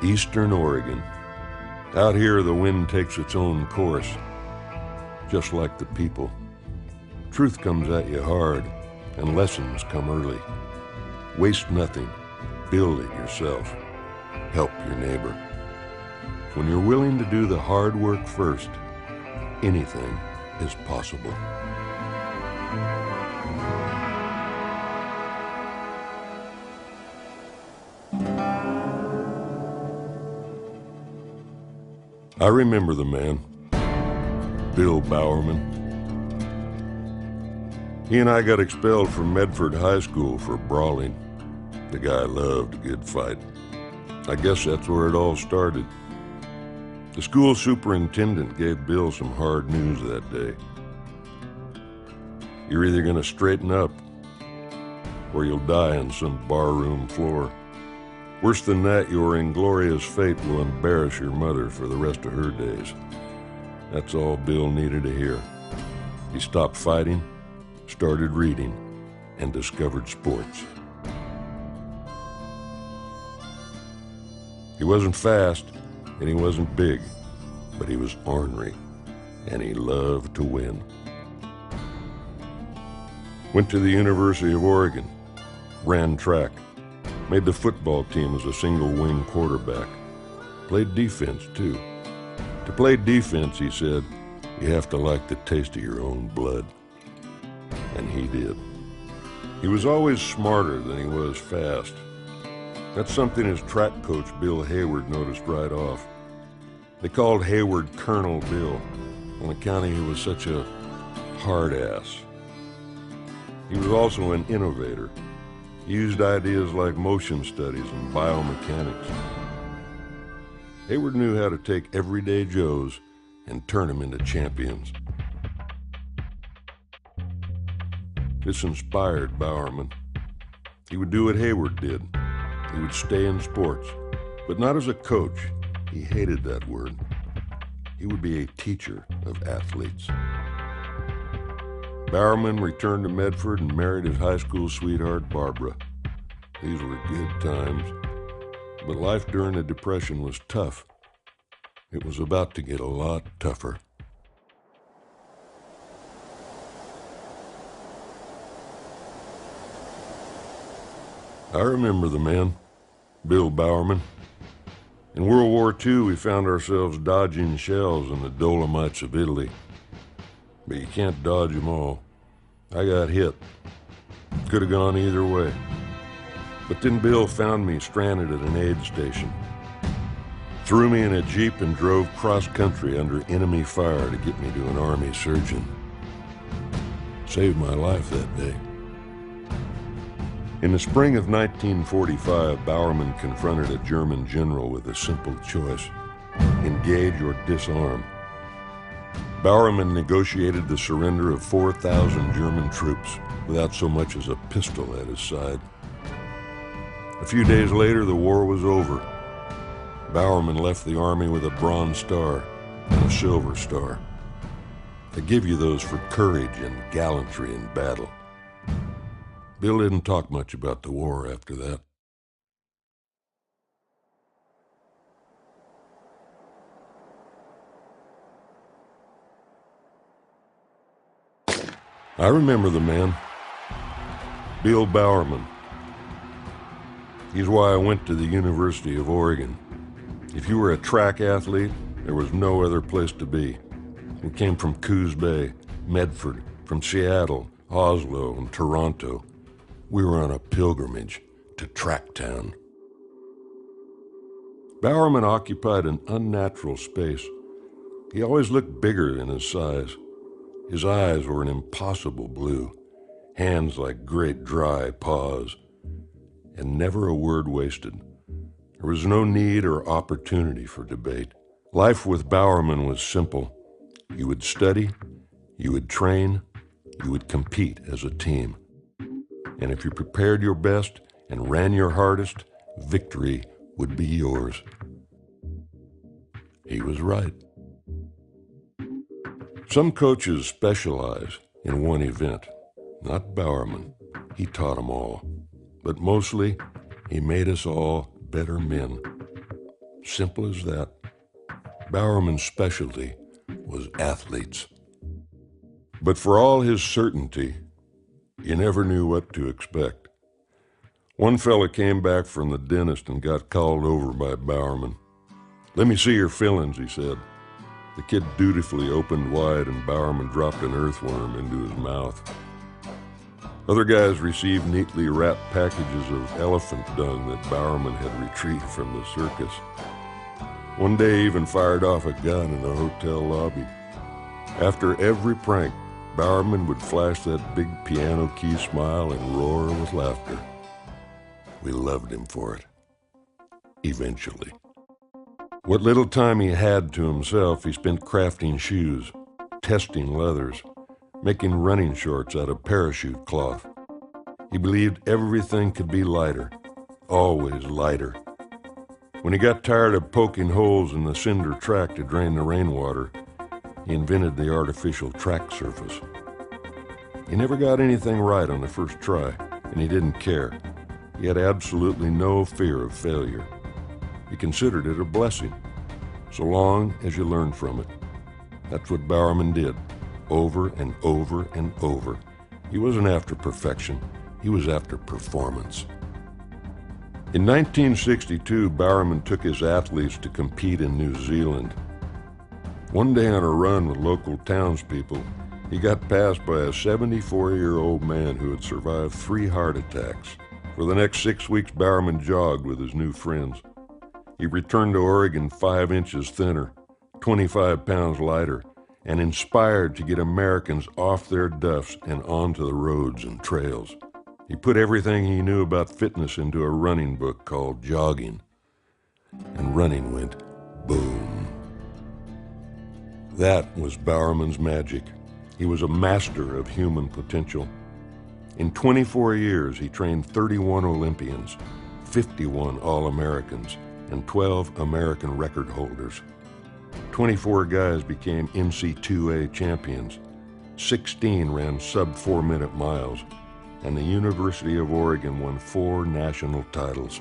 Eastern Oregon. Out here, the wind takes its own course, just like the people. Truth comes at you hard, and lessons come early. Waste nothing. Build it yourself. Help your neighbor. When you're willing to do the hard work first, anything is possible. I remember the man, Bill Bowerman. He and I got expelled from Medford High School for brawling. The guy loved a good fight. I guess that's where it all started. The school superintendent gave Bill some hard news that day. You're either going to straighten up or you'll die on some barroom floor. Worse than that, your inglorious fate will embarrass your mother for the rest of her days. That's all Bill needed to hear. He stopped fighting, started reading, and discovered sports. He wasn't fast, and he wasn't big, but he was ornery, and he loved to win. Went to the University of Oregon, ran track, made the football team as a single-wing quarterback. Played defense, too. To play defense, he said, you have to like the taste of your own blood. And he did. He was always smarter than he was fast. That's something his track coach, Bill Hayward, noticed right off. They called Hayward Colonel Bill on account of he was such a hard ass. He was also an innovator. He used ideas like motion studies and biomechanics. Hayward knew how to take everyday Joes and turn them into champions. This inspired Bowerman. He would do what Hayward did. He would stay in sports, but not as a coach. He hated that word. He would be a teacher of athletes. Bowerman returned to Medford and married his high school sweetheart, Barbara. These were good times, but life during the Depression was tough. It was about to get a lot tougher. I remember the man, Bill Bowerman. In World War II, we found ourselves dodging shells in the Dolomites of Italy. But you can't dodge them all. I got hit. Could have gone either way. But then Bill found me stranded at an aid station. Threw me in a Jeep and drove cross-country under enemy fire to get me to an Army surgeon. Saved my life that day. In the spring of 1945, Bowerman confronted a German general with a simple choice: engage or disarm. Bowerman negotiated the surrender of 4,000 German troops without so much as a pistol at his side. A few days later, the war was over. Bowerman left the Army with a Bronze Star and a Silver Star. They give you those for courage and gallantry in battle. Bill didn't talk much about the war after that. I remember the man, Bill Bowerman. He's why I went to the University of Oregon. If you were a track athlete, there was no other place to be. We came from Coos Bay, Medford, from Seattle, Oslo, and Toronto. We were on a pilgrimage to Tracktown. Bowerman occupied an unnatural space. He always looked bigger than his size. His eyes were an impossible blue, hands like great dry paws, and never a word wasted. There was no need or opportunity for debate. Life with Bowerman was simple. You would study, you would train, you would compete as a team. And if you prepared your best and ran your hardest, victory would be yours. He was right. Some coaches specialize in one event. Not Bowerman. He taught them all. But mostly, he made us all better men. Simple as that. Bowerman's specialty was athletes. But for all his certainty, you never knew what to expect. One fella came back from the dentist and got called over by Bowerman. "Let me see your fillings," he said. The kid dutifully opened wide, and Bowerman dropped an earthworm into his mouth. Other guys received neatly wrapped packages of elephant dung that Bowerman had retrieved from the circus. One day he even fired off a gun in a hotel lobby. After every prank, Bowerman would flash that big piano key smile and roar with laughter. We loved him for it. Eventually. What little time he had to himself, he spent crafting shoes, testing leathers, making running shorts out of parachute cloth. He believed everything could be lighter, always lighter. When he got tired of poking holes in the cinder track to drain the rainwater, he invented the artificial track surface. He never got anything right on the first try, and he didn't care. He had absolutely no fear of failure. He considered it a blessing, so long as you learned from it. That's what Bowerman did, over and over and over. He wasn't after perfection, he was after performance. In 1962, Bowerman took his athletes to compete in New Zealand. One day on a run with local townspeople, he got passed by a 74-year-old man who had survived 3 heart attacks. For the next 6 weeks, Bowerman jogged with his new friends. He returned to Oregon 5 inches thinner, 25 pounds lighter, and inspired to get Americans off their duffs and onto the roads and trails. He put everything he knew about fitness into a running book called Jogging, and running went boom. That was Bowerman's magic. He was a master of human potential. In 24 years, he trained 31 Olympians, 51 All-Americans, and 12 American record holders. 24 guys became NC2A champions. 16 ran sub-4-minute miles, and the University of Oregon won 4 national titles.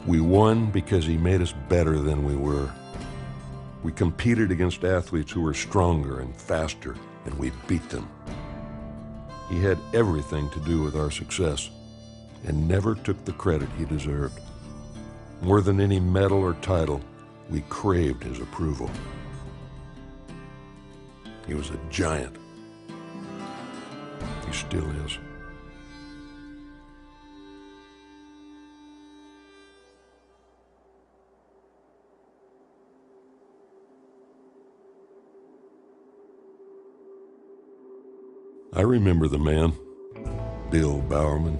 We won because he made us better than we were. We competed against athletes who were stronger and faster, and we beat them. He had everything to do with our success and never took the credit he deserved. More than any medal or title, we craved his approval. He was a giant. He still is. I remember the man, Bill Bowerman.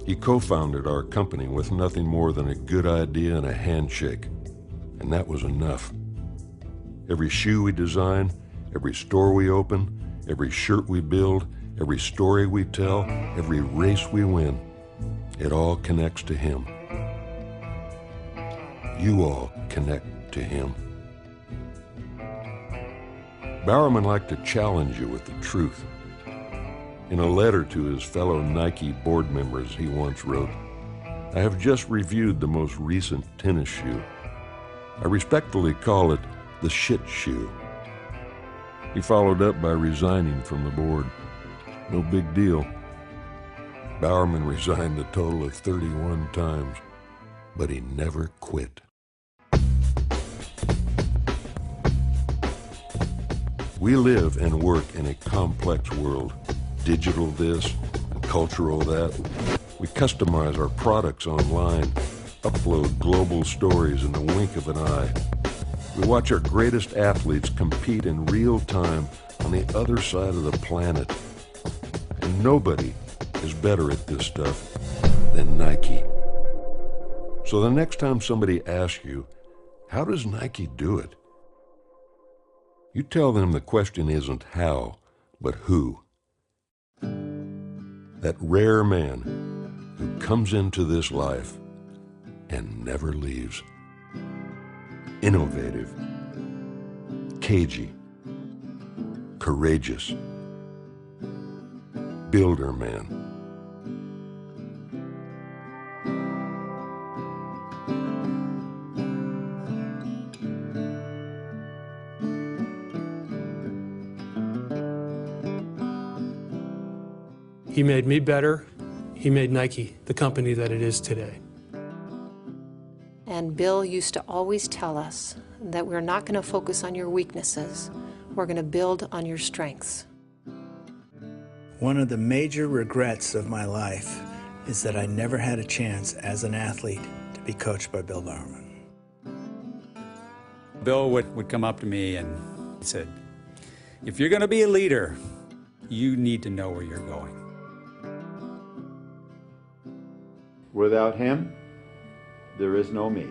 He co-founded our company with nothing more than a good idea and a handshake, and that was enough. Every shoe we design, every store we open, every shirt we build, every story we tell, every race we win, it all connects to him. You all connect to him. Bowerman liked to challenge you with the truth. In a letter to his fellow Nike board members, he once wrote, "I have just reviewed the most recent tennis shoe. I respectfully call it the shit shoe." He followed up by resigning from the board. No big deal. Bowerman resigned a total of 31 times, but he never quit. We live and work in a complex world. Digital this, and cultural that. We customize our products online, upload global stories in the wink of an eye. We watch our greatest athletes compete in real time on the other side of the planet. And nobody is better at this stuff than Nike. So the next time somebody asks you, how does Nike do it? You tell them the question isn't how, but who. That rare man who comes into this life and never leaves. Innovative, cagey, courageous, Builderman. He made me better. He made Nike the company that it is today. And Bill used to always tell us that we're not going to focus on your weaknesses. We're going to build on your strengths. One of the major regrets of my life is that I never had a chance as an athlete to be coached by Bill Bowerman. Bill would come up to me and he said, if you're going to be a leader, you need to know where you're going. Without him, there is no me.